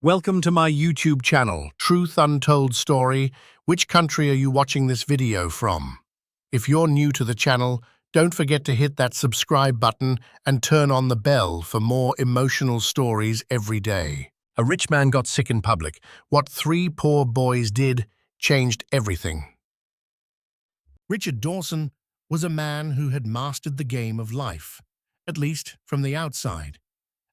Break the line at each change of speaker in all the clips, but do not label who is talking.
Welcome to my YouTube channel, Truth Untold Story. Which country are you watching this video from? If you're new to the channel, don't forget to hit that subscribe button and turn on the bell for more emotional stories every day. A rich man got sick in public. What three poor boys did changed everything. Richard Dawson was a man who had mastered the game of life, at least from the outside.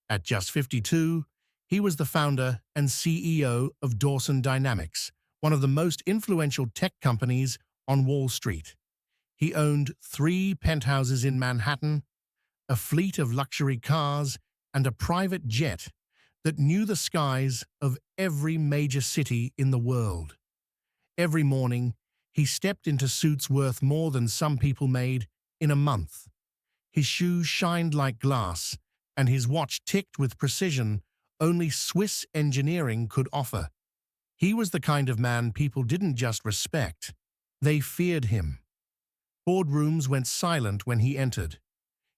At just 52, he was the founder and CEO of Dawson Dynamics, one of the most influential tech companies on Wall Street. He owned 3 penthouses in Manhattan, a fleet of luxury cars, and a private jet that knew the skies of every major city in the world. Every morning, he stepped into suits worth more than some people made in a month. His shoes shined like glass, and his watch ticked with precision only Swiss engineering could offer. He was the kind of man people didn't just respect, they feared him. Boardrooms went silent when he entered.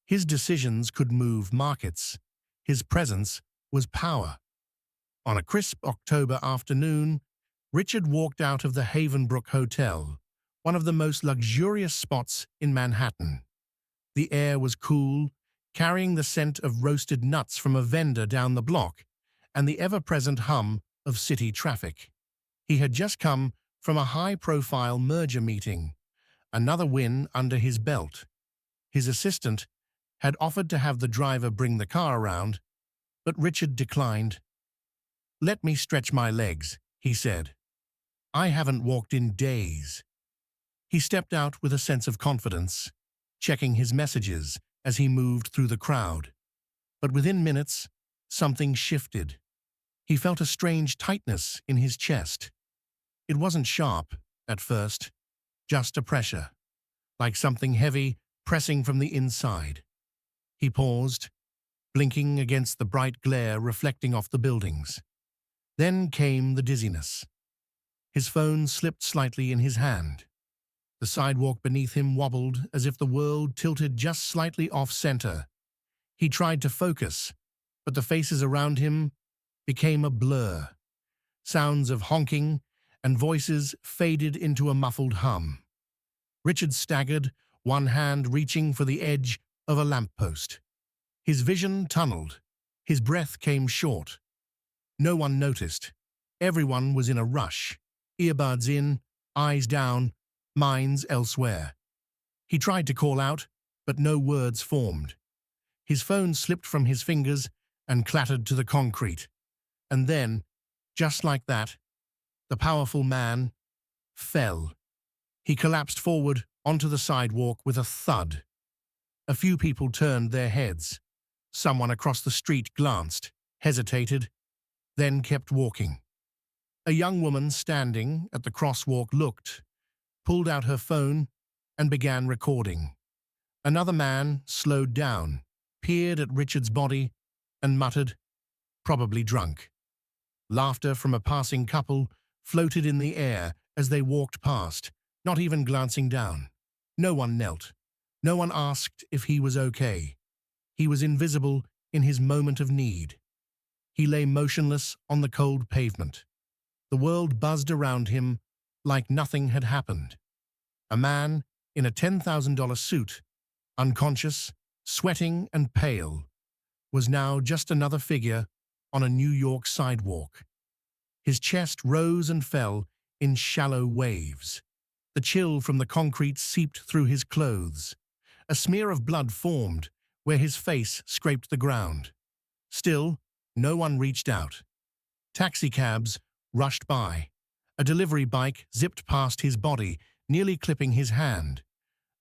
His decisions could move markets. His presence was power. On a crisp October afternoon, Richard walked out of the Havenbrook Hotel, one of the most luxurious spots in Manhattan. The air was cool, carrying the scent of roasted nuts from a vendor down the block and the ever-present hum of city traffic. He had just come from a high-profile merger meeting, another win under his belt. His assistant had offered to have the driver bring the car around, but Richard declined. "Let me stretch my legs," he said. "I haven't walked in days." He stepped out with a sense of confidence, checking his messages as he moved through the crowd. But within minutes, something shifted. He felt a strange tightness in his chest. It wasn't sharp at first, just a pressure, like something heavy pressing from the inside. He paused, blinking against the bright glare reflecting off the buildings. Then came the dizziness. His phone slipped slightly in his hand. The sidewalk beneath him wobbled as if the world tilted just slightly off-center. He tried to focus, but the faces around him became a blur. Sounds of honking and voices faded into a muffled hum. Richard staggered, one hand reaching for the edge of a lamppost. His vision tunneled. His breath came short. No one noticed. Everyone was in a rush, earbuds in, eyes down, minds elsewhere. He tried to call out, but no words formed. His phone slipped from his fingers and clattered to the concrete. And then, just like that, the powerful man fell. He collapsed forward onto the sidewalk with a thud. A few people turned their heads. Someone across the street glanced, hesitated, then kept walking. A young woman standing at the crosswalk looked, pulled out her phone, and began recording. Another man slowed down, peered at Richard's body, and muttered, "Probably drunk." Laughter from a passing couple floated in the air as they walked past, not even glancing down. No one knelt. No one asked if he was okay. He was invisible in his moment of need. He lay motionless on the cold pavement. The world buzzed around him like nothing had happened. A man in a $10,000 suit, unconscious, sweating and pale, was now just another figure on a New York sidewalk. His chest rose and fell in shallow waves. The chill from the concrete seeped through his clothes. A smear of blood formed where his face scraped the ground. Still, no one reached out. Taxicabs rushed by. A delivery bike zipped past his body, nearly clipping his hand.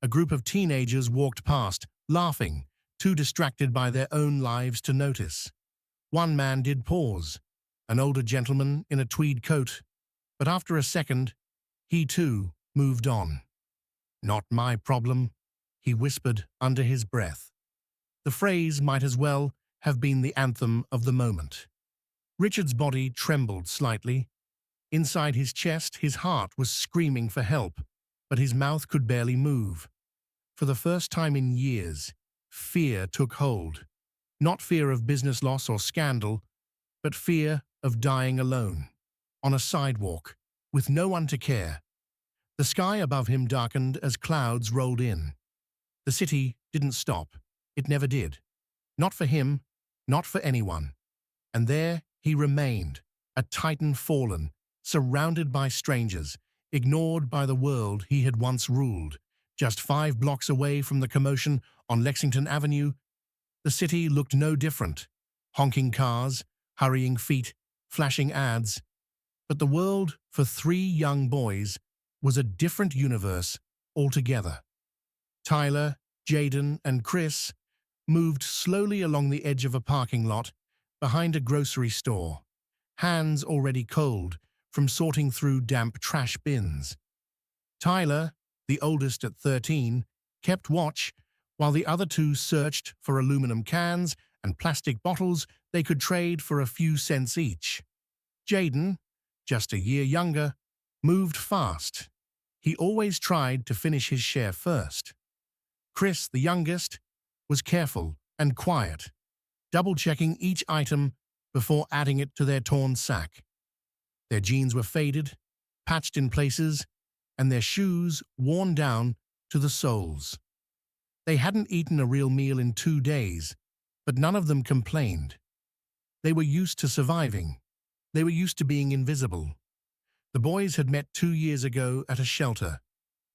A group of teenagers walked past, laughing, too distracted by their own lives to notice. One man did pause, an older gentleman in a tweed coat, but after a second, he too moved on. "Not my problem," he whispered under his breath. The phrase might as well have been the anthem of the moment. Richard's body trembled slightly. Inside his chest, his heart was screaming for help, but his mouth could barely move. For the first time in years, fear took hold. Not fear of business loss or scandal, but fear of dying alone, on a sidewalk, with no one to care. The sky above him darkened as clouds rolled in. The city didn't stop. It never did. Not for him, not for anyone. And there he remained, a titan fallen, surrounded by strangers, ignored by the world he had once ruled. Just 5 blocks away from the commotion on Lexington Avenue, the city looked no different. Honking cars, hurrying feet, flashing ads. But the world, for 3 young boys, was a different universe altogether. Tyler, Jayden, and Chris moved slowly along the edge of a parking lot behind a grocery store, hands already cold from sorting through damp trash bins. Tyler, the oldest at 13, kept watch while the other 2 searched for aluminum cans and plastic bottles they could trade for a few cents each. Jayden, just a year younger, moved fast. He always tried to finish his share first. Chris, the youngest, was careful and quiet, double-checking each item before adding it to their torn sack. Their jeans were faded, patched in places, and their shoes worn down to the soles. They hadn't eaten a real meal in 2 days, but none of them complained. They were used to surviving. They were used to being invisible. The boys had met 2 years ago at a shelter.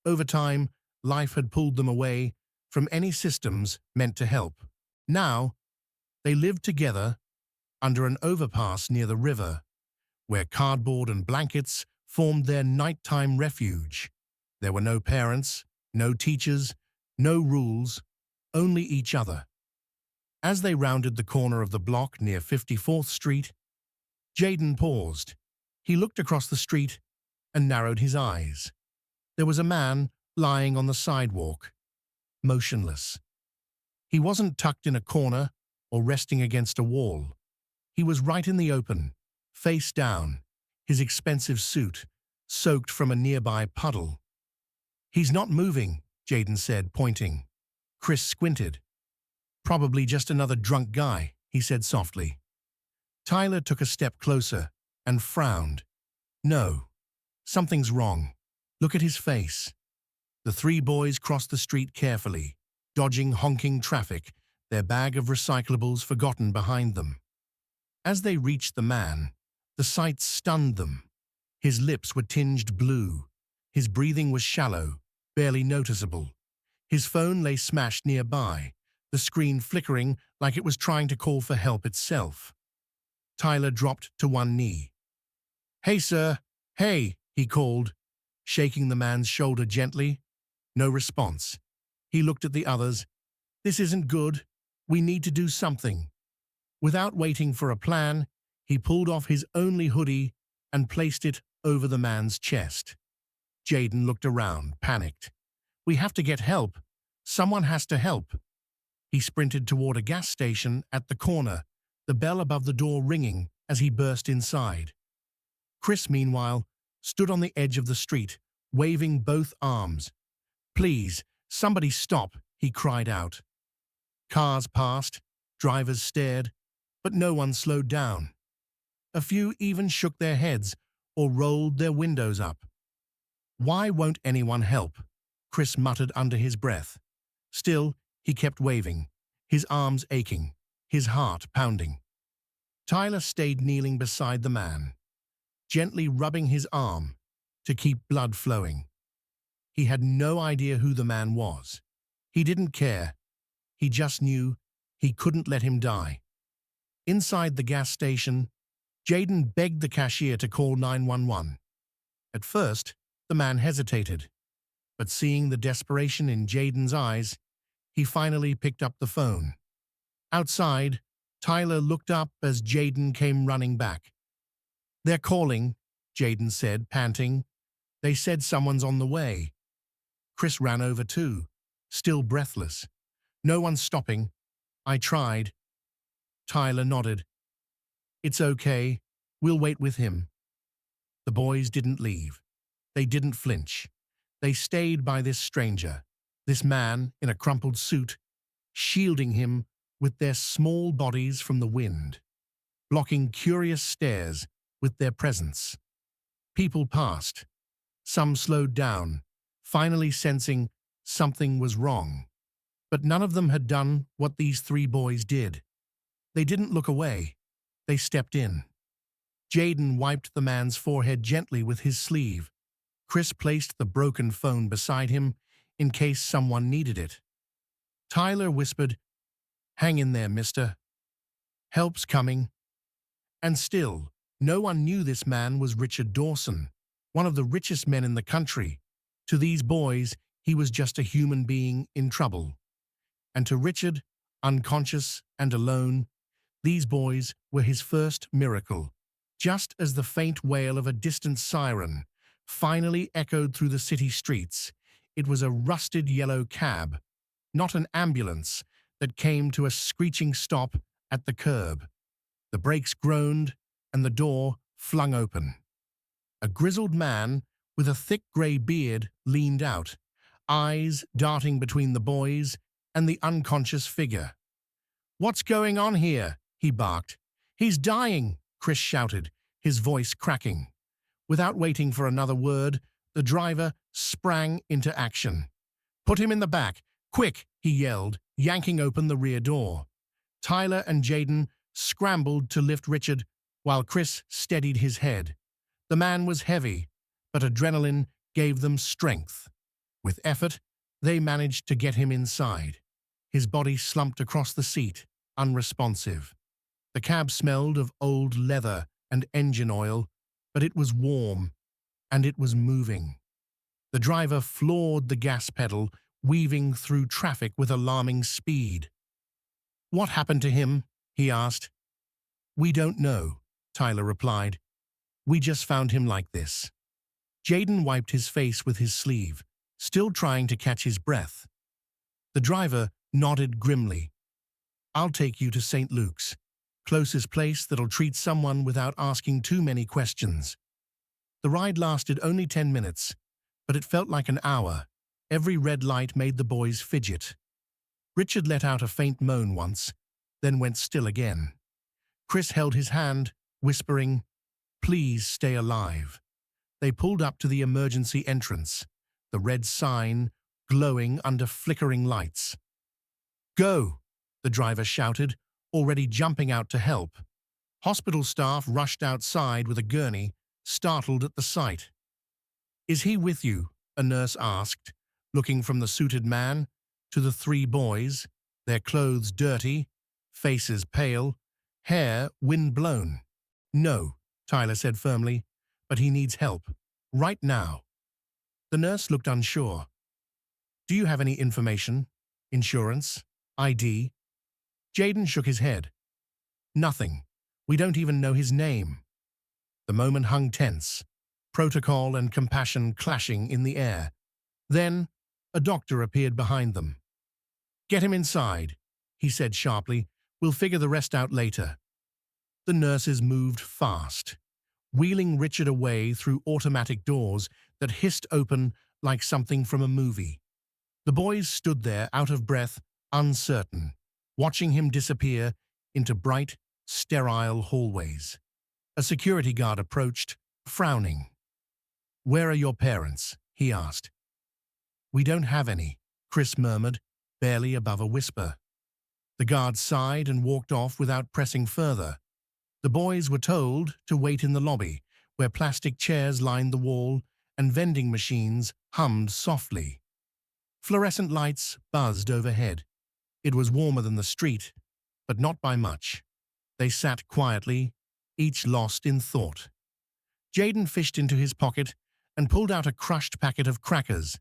Over time, life had pulled them away from any systems meant to help. Now, they lived together under an overpass near the river, where cardboard and blankets formed their nighttime refuge. There were no parents, no teachers, no rules, only each other. As they rounded the corner of the block near 54th Street, Jayden paused. He looked across the street and narrowed his eyes. There was a man lying on the sidewalk, motionless. He wasn't tucked in a corner or resting against a wall. He was right in the open, face down, his expensive suit soaked from a nearby puddle. "He's not moving," Jayden said, pointing. Chris squinted. "Probably just another drunk guy," he said softly. Tyler took a step closer and frowned. "No, something's wrong. Look at his face." The 3 boys crossed the street carefully, dodging honking traffic, their bag of recyclables forgotten behind them. As they reached the man, the sight stunned them. His lips were tinged blue. His breathing was shallow, barely noticeable. His phone lay smashed nearby, the screen flickering like it was trying to call for help itself. Tyler dropped to one knee. "Hey, sir, hey," he called, shaking the man's shoulder gently. No response. He looked at the others. "This isn't good. We need to do something." Without waiting for a plan, he pulled off his only hoodie and placed it over the man's chest. Jayden looked around, panicked. "We have to get help. Someone has to help." He sprinted toward a gas station at the corner, the bell above the door ringing as he burst inside. Chris, meanwhile, stood on the edge of the street, waving both arms. "Please, somebody stop," he cried out. Cars passed, drivers stared, but no one slowed down. A few even shook their heads or rolled their windows up. "Why won't anyone help?" Chris muttered under his breath. Still, he kept waving, his arms aching, his heart pounding. Tyler stayed kneeling beside the man, gently rubbing his arm to keep blood flowing. He had no idea who the man was. He didn't care. He just knew he couldn't let him die. Inside the gas station, Jayden begged the cashier to call 911. At first, the man hesitated, but seeing the desperation in Jayden's eyes, he finally picked up the phone. Outside, Tyler looked up as Jayden came running back. "They're calling," Jayden said, panting. "They said someone's on the way." Chris ran over too, still breathless. "No one's stopping. I tried." Tyler nodded. "It's okay. We'll wait with him." The boys didn't leave. They didn't flinch. They stayed by this stranger, this man in a crumpled suit, shielding him with their small bodies from the wind. blocking curious stares with their presence. People passed. Some slowed down, finally sensing something was wrong. But none of them had done what these three boys did. They didn't look away. They stepped in. Jayden wiped the man's forehead gently with his sleeve. Chris placed the broken phone beside him in case someone needed it. Tyler whispered, "Hang in there, mister. Help's coming." And still, no one knew this man was Richard Dawson, one of the richest men in the country. To these boys, he was just a human being in trouble. And to Richard, unconscious and alone, these boys were his first miracle. Just as the faint wail of a distant siren finally echoed through the city streets, it was a rusted yellow cab, not an ambulance, that came to a screeching stop at the curb. The brakes groaned and the door flung open. A grizzled man with a thick grey beard leaned out, eyes darting between the boys and the unconscious figure. "What's going on here?" he barked. "He's dying!" Chris shouted, his voice cracking. Without waiting for another word, the driver sprang into action. "Put him in the back! Quick!" he yelled, yanking open the rear door. Tyler and Jayden scrambled to lift Richard while Chris steadied his head. The man was heavy, but adrenaline gave them strength. With effort, they managed to get him inside. His body slumped across the seat, unresponsive. The cab smelled of old leather and engine oil, but it was warm, and it was moving. The driver floored the gas pedal, weaving through traffic with alarming speed. "What happened to him?" he asked. "We don't know," Tyler replied. "We just found him like this." Jayden wiped his face with his sleeve, still trying to catch his breath. The driver nodded grimly. "I'll take you to St. Luke's, closest place that'll treat someone without asking too many questions." The ride lasted only 10 minutes, but it felt like an hour. Every red light made the boys fidget. Richard let out a faint moan once, then went still again. Chris held his hand, whispering, "Please stay alive." They pulled up to the emergency entrance, the red sign glowing under flickering lights. "Go!" the driver shouted, already jumping out to help. Hospital staff rushed outside with a gurney, startled at the sight. "Is he with you?" a nurse asked, looking from the suited man to the three boys, their clothes dirty, faces pale, hair wind-blown. "No," Tyler said firmly, "but he needs help. Right now." The nurse looked unsure. "Do you have any information? Insurance? ID?" Jayden shook his head. "Nothing. We don't even know his name." The moment hung tense, protocol and compassion clashing in the air. Then, a doctor appeared behind them. "Get him inside," he said sharply. "We'll figure the rest out later." The nurses moved fast, wheeling Richard away through automatic doors that hissed open like something from a movie. The boys stood there, out of breath, uncertain, watching him disappear into bright, sterile hallways. A security guard approached, frowning. "Where are your parents?" he asked. "We don't have any," Chris murmured, barely above a whisper. The guard sighed and walked off without pressing further. The boys were told to wait in the lobby, where plastic chairs lined the wall and vending machines hummed softly. Fluorescent lights buzzed overhead. It was warmer than the street, but not by much. They sat quietly, each lost in thought. Jayden fished into his pocket and pulled out a crushed packet of crackers.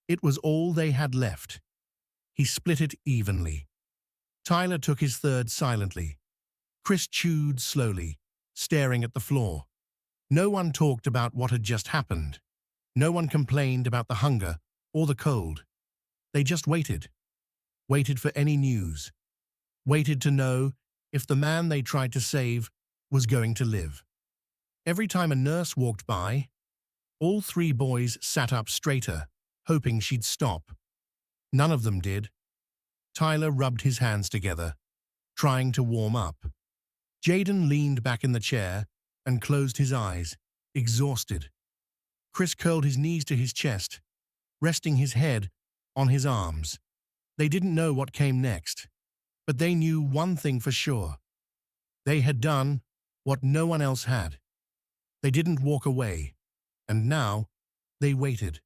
It was all they had left. He split it evenly. Tyler took his third silently. Chris chewed slowly, staring at the floor. No one talked about what had just happened. No one complained about the hunger or the cold. They just waited. Waited for any news. Waited to know if the man they tried to save was going to live. Every time a nurse walked by, all three boys sat up straighter, hoping she'd stop. None of them did. Tyler rubbed his hands together, trying to warm up. Jayden leaned back in the chair and closed his eyes, exhausted. Chris curled his knees to his chest, resting his head on his arms. They didn't know what came next, but they knew one thing for sure. They had done what no one else had. They didn't walk away, and now they waited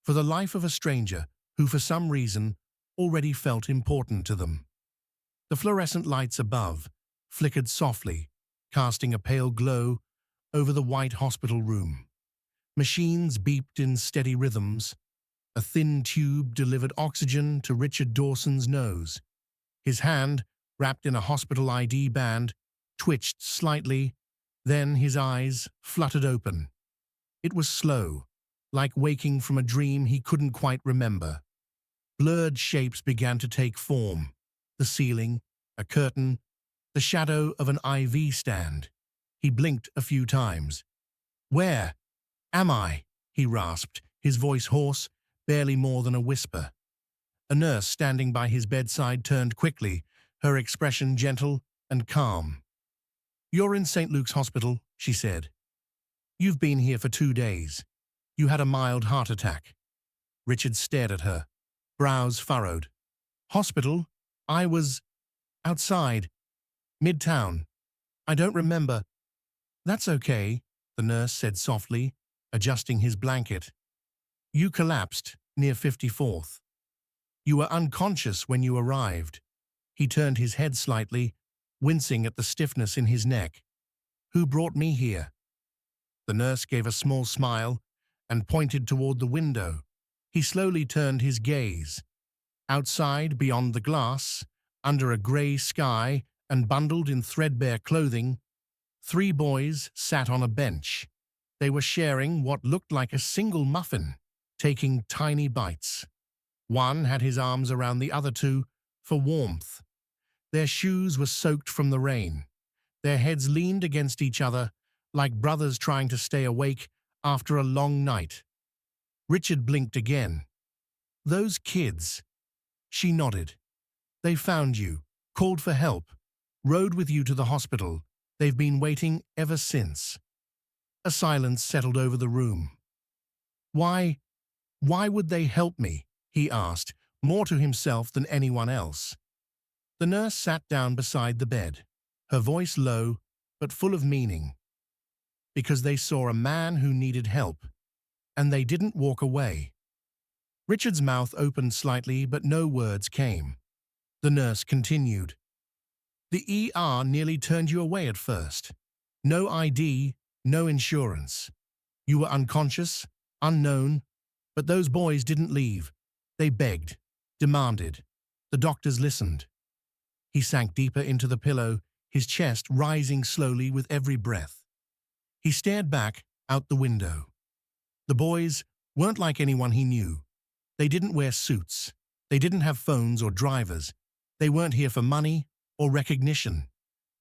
for the life of a stranger who for some reason already felt important to them. The fluorescent lights above flickered softly, casting a pale glow over the white hospital room. Machines beeped in steady rhythms. A thin tube delivered oxygen to Richard Dawson's nose. His hand, wrapped in a hospital ID band, twitched slightly, then his eyes fluttered open. It was slow, like waking from a dream he couldn't quite remember. Blurred shapes began to take form. The ceiling, a curtain, the shadow of an IV stand. He blinked a few times. "Where am I?" he rasped, his voice hoarse, barely more than a whisper. A nurse standing by his bedside turned quickly, her expression gentle and calm. "You're in St. Luke's Hospital," she said. "You've been here for 2 days. You had a mild heart attack." Richard stared at her, brows furrowed. "Hospital? I was outside. Midtown. I don't remember." "That's okay," the nurse said softly, adjusting his blanket. "You collapsed near 54th. You were unconscious when you arrived." He turned his head slightly, wincing at the stiffness in his neck. "Who brought me here?" The nurse gave a small smile and pointed toward the window. He slowly turned his gaze. Outside, beyond the glass, under a grey sky and bundled in threadbare clothing, 3 boys sat on a bench. They were sharing what looked like a single muffin, taking tiny bites. One had his arms around the other 2 for warmth. Their shoes were soaked from the rain. Their heads leaned against each other, like brothers trying to stay awake after a long night. Richard blinked again. "Those kids." She nodded. "They found you, called for help, rode with you to the hospital. They've been waiting ever since." A silence settled over the room. Why would they help me?" he asked, more to himself than anyone else. The nurse sat down beside the bed, her voice low but full of meaning. "Because they saw a man who needed help, and they didn't walk away." Richard's mouth opened slightly, but no words came. The nurse continued. "The ER nearly turned you away at first. No ID, no insurance. You were unconscious, unknown, but those boys didn't leave. They begged, demanded. The doctors listened." He sank deeper into the pillow, his chest rising slowly with every breath. He stared back out the window. The boys weren't like anyone he knew. They didn't wear suits. They didn't have phones or drivers. They weren't here for money or recognition.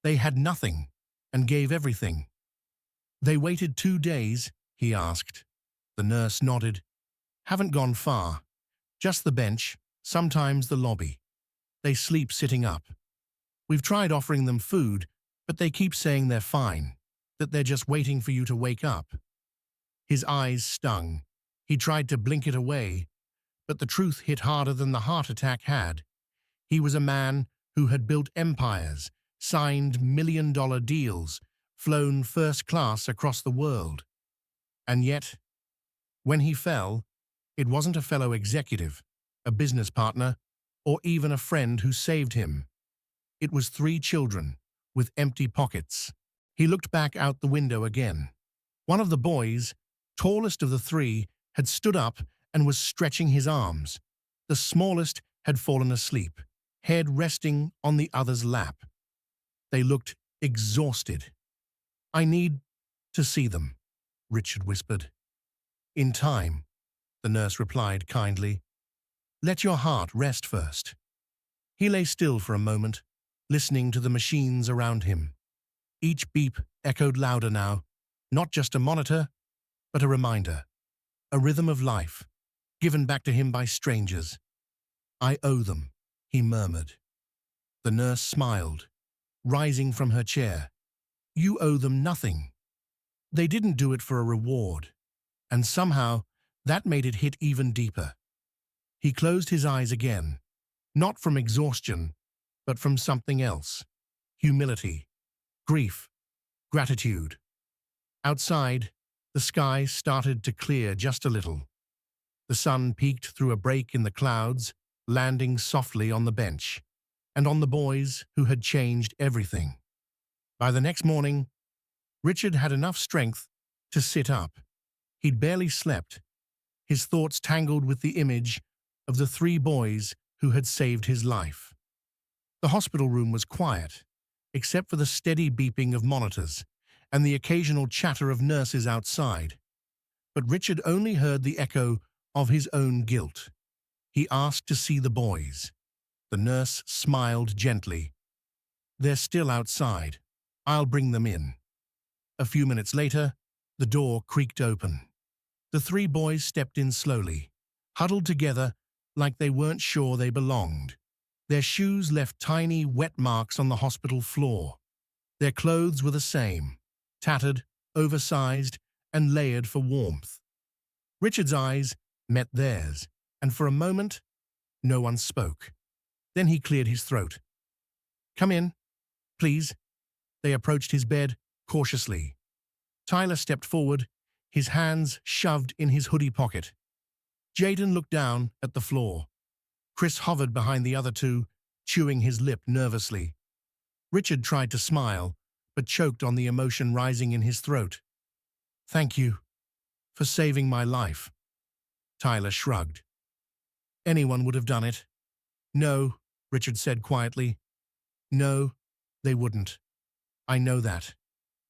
They had nothing and gave everything. "They waited 2 days?" he asked. The nurse nodded. "Haven't gone far. Just the bench, sometimes the lobby. They sleep sitting up. We've tried offering them food, but they keep saying they're fine, that they're just waiting for you to wake up." His eyes stung. He tried to blink it away, but the truth hit harder than the heart attack had. He was a man who had built empires, signed million-dollar deals, flown first class across the world. And yet, when he fell, it wasn't a fellow executive, a business partner, or even a friend who saved him. It was 3 children with empty pockets. He looked back out the window again. One of the boys, tallest of the 3, had stood up and was stretching his arms. The smallest had fallen asleep, head resting on the other's lap. They looked exhausted. "I need to see them," Richard whispered. "In time," the nurse replied kindly. "Let your heart rest first." He lay still for a moment, listening to the machines around him. Each beep echoed louder now, not just a monitor, but a reminder, a rhythm of life, given back to him by strangers. "I owe them," he murmured. The nurse smiled. rising from her chair. "You owe them nothing. They didn't do it for a reward." And somehow, that made it hit even deeper. He closed his eyes again, not from exhaustion, but from something else. Humility, grief, gratitude. Outside, the sky started to clear just a little. The sun peeked through a break in the clouds, landing softly on the bench, and on the boys who had changed everything. By the next morning, Richard had enough strength to sit up. He'd barely slept, his thoughts tangled with the image of the 3 boys who had saved his life. The hospital room was quiet, except for the steady beeping of monitors and the occasional chatter of nurses outside. But Richard only heard the echo of his own guilt. He asked to see the boys. The nurse smiled gently. "They're still outside. I'll bring them in." A few minutes later, the door creaked open. The 3 boys stepped in slowly, huddled together like they weren't sure they belonged. Their shoes left tiny, wet marks on the hospital floor. Their clothes were the same, tattered, oversized, and layered for warmth. Richard's eyes met theirs, and for a moment, no one spoke. Then he cleared his throat. "Come in, please." They approached his bed cautiously. Tyler stepped forward, his hands shoved in his hoodie pocket. Jayden looked down at the floor. Chris hovered behind the other 2, chewing his lip nervously. Richard tried to smile, but choked on the emotion rising in his throat. "Thank you for saving my life." Tyler shrugged. "Anyone would have done it." "No," Richard said quietly. "No, they wouldn't. I know that,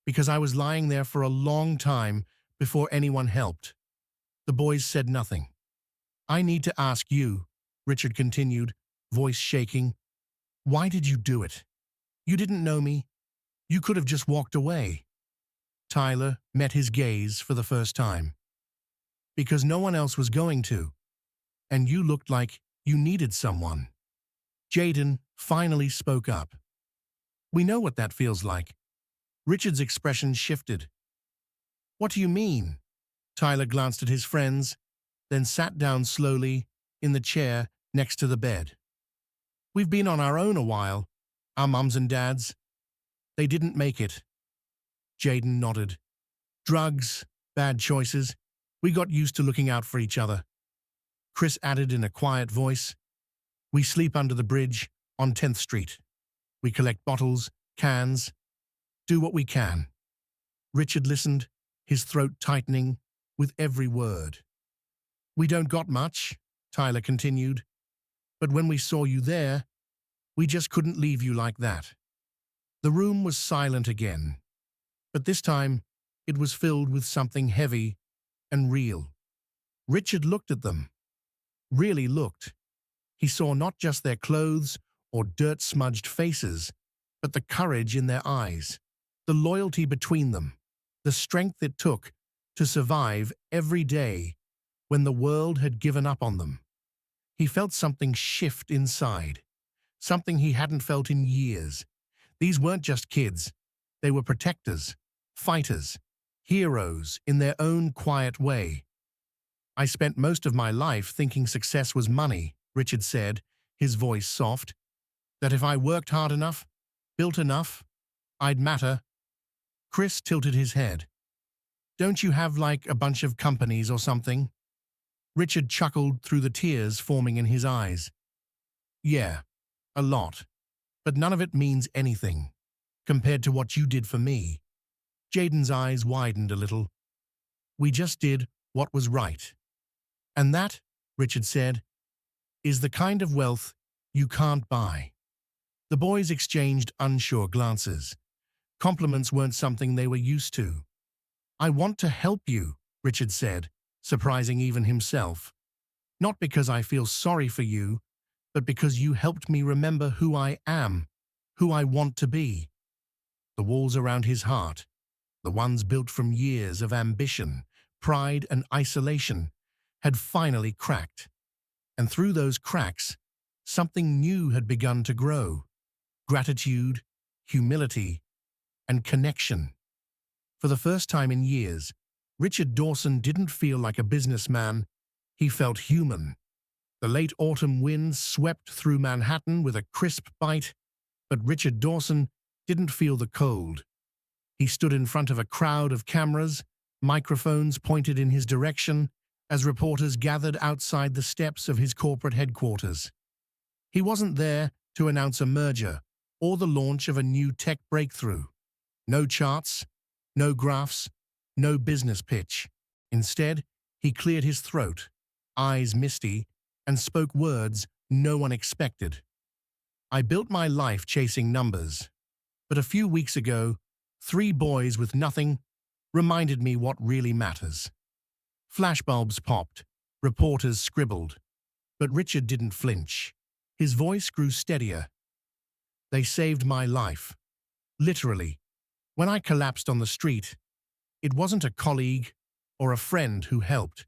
because I was lying there for a long time before anyone helped." The boys said nothing. "I need to ask you," Richard continued, voice shaking. "Why did you do it? You didn't know me. You could have just walked away." Tyler met his gaze for the first time. "Because no one else was going to, and you looked like you needed someone." Jayden finally spoke up. "We know what that feels like." Richard's expression shifted. "What do you mean?" Tyler glanced at his friends, then sat down slowly in the chair next to the bed. "We've been on our own a while, our mums and dads. They didn't make it." Jayden nodded. "Drugs, bad choices. We got used to looking out for each other." Chris added in a quiet voice, "We sleep under the bridge on 10th Street. We collect bottles, cans, do what we can." Richard listened, his throat tightening with every word. "We don't got much," Tyler continued, "but when we saw you there, we just couldn't leave you like that." The room was silent again, but this time it was filled with something heavy and real. Richard looked at them, really looked. He saw not just their clothes or dirt-smudged faces, but the courage in their eyes, the loyalty between them, the strength it took to survive every day when the world had given up on them. He felt something shift inside, something he hadn't felt in years. These weren't just kids. They were protectors, fighters, heroes in their own quiet way. "I spent most of my life thinking success was money," Richard said, his voice soft. "That if I worked hard enough, built enough, I'd matter." Chris tilted his head. "Don't you have like a bunch of companies or something?" Richard chuckled through the tears forming in his eyes. "Yeah, a lot. But none of it means anything compared to what you did for me." Jayden's eyes widened a little. "We just did what was right. And that," Richard said, "is the kind of wealth you can't buy." The boys exchanged unsure glances. Compliments weren't something they were used to. "I want to help you," Richard said, surprising even himself. "Not because I feel sorry for you, but because you helped me remember who I am, who I want to be." The walls around his heart, the ones built from years of ambition, pride, and isolation, had finally cracked. And through those cracks, something new had begun to grow. Gratitude, humility, and connection. For the first time in years, Richard Dawson didn't feel like a businessman, he felt human. The late autumn winds swept through Manhattan with a crisp bite, but Richard Dawson didn't feel the cold. He stood in front of a crowd of cameras, microphones pointed in his direction, as reporters gathered outside the steps of his corporate headquarters. He wasn't there to announce a merger or the launch of a new tech breakthrough. No charts, no graphs, no business pitch. Instead, he cleared his throat, eyes misty, and spoke words no one expected. I built my life chasing numbers, but a few weeks ago, 3 boys with nothing reminded me what really matters. Flashbulbs popped, reporters scribbled, but Richard didn't flinch. His voice grew steadier. They saved my life. Literally. When I collapsed on the street, it wasn't a colleague or a friend who helped.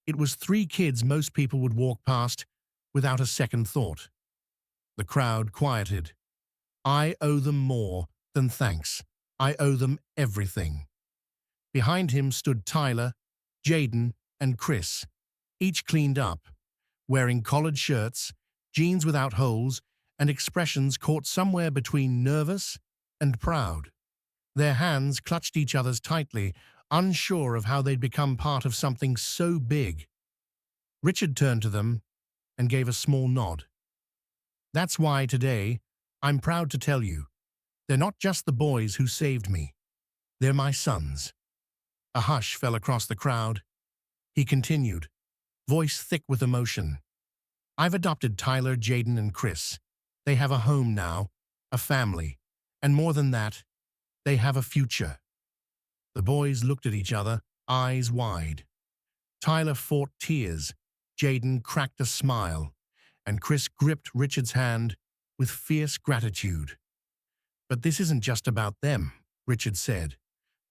It was 3 kids most people would walk past without a second thought. The crowd quieted. I owe them more than thanks. I owe them everything. Behind him stood Tyler, Jayden, and Chris, each cleaned up, wearing collared shirts, jeans without holes, and expressions caught somewhere between nervous and proud. Their hands clutched each other's tightly, unsure of how they'd become part of something so big. Richard turned to them and gave a small nod. That's why today, I'm proud to tell you, they're not just the boys who saved me. They're my sons. A hush fell across the crowd. He continued, voice thick with emotion. I've adopted Tyler, Jayden, and Chris. They have a home now, a family, and more than that, they have a future. The boys looked at each other, eyes wide. Tyler fought tears, Jayden cracked a smile, and Chris gripped Richard's hand with fierce gratitude. But this isn't just about them, Richard said.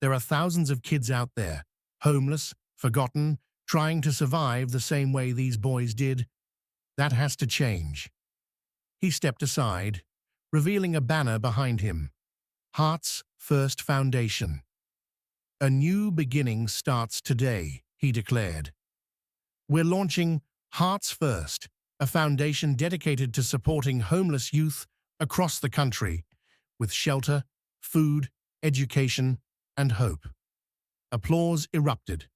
There are thousands of kids out there, homeless, forgotten, trying to survive the same way these boys did. That has to change. He stepped aside, revealing a banner behind him. Hearts First Foundation. A new beginning starts today, he declared. We're launching Hearts First, a foundation dedicated to supporting homeless youth across the country, with shelter, food, education, and hope. Applause erupted.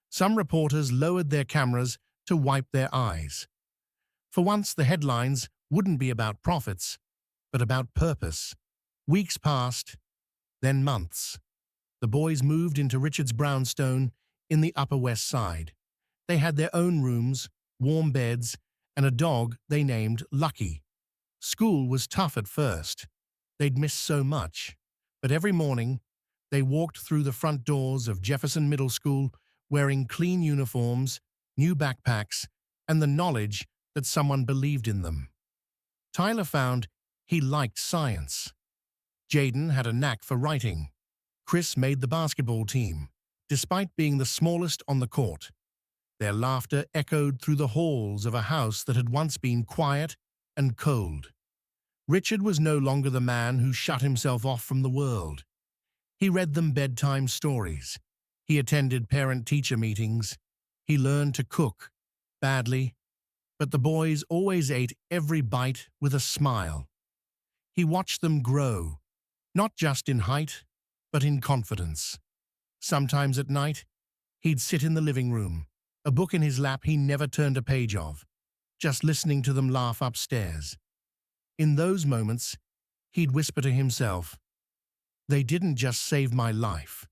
Some reporters lowered their cameras to wipe their eyes. For once, the headlines wouldn't be about profits, but about purpose. Weeks passed, then months. The boys moved into Richard's brownstone in the Upper West Side. They had their own rooms, warm beds, and a dog they named Lucky. School was tough at first. They'd missed so much. But every morning, they walked through the front doors of Jefferson Middle School wearing clean uniforms, new backpacks, and the knowledge that someone believed in them. Tyler found he liked science. Jayden had a knack for writing. Chris made the basketball team, despite being the smallest on the court. Their laughter echoed through the halls of a house that had once been quiet and cold. Richard was no longer the man who shut himself off from the world. He read them bedtime stories. He attended parent-teacher meetings. He learned to cook, badly, but the boys always ate every bite with a smile. He watched them grow, not just in height, but in confidence. Sometimes at night, he'd sit in the living room, a book in his lap he never turned a page of, just listening to them laugh upstairs. In those moments, he'd whisper to himself, "They didn't just save my life,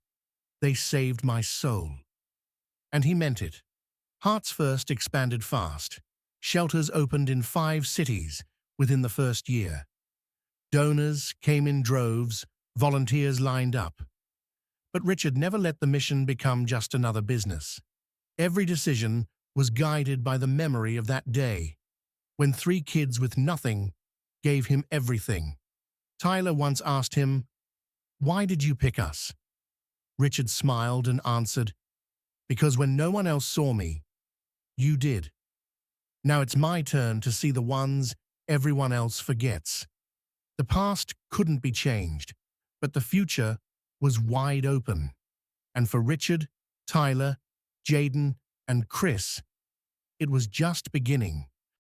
they saved my soul." And he meant it. Hearts First expanded fast. Shelters opened in 5 cities within the first year. Donors came in droves, volunteers lined up. But Richard never let the mission become just another business. Every decision was guided by the memory of that day, when 3 kids with nothing gave him everything. Tyler once asked him, "Why did you pick us?" Richard smiled and answered, "Because when no one else saw me, you did. Now it's my turn to see the ones everyone else forgets." The past couldn't be changed, but the future was wide open. And for Richard, Tyler, Jayden, and Chris, it was just beginning.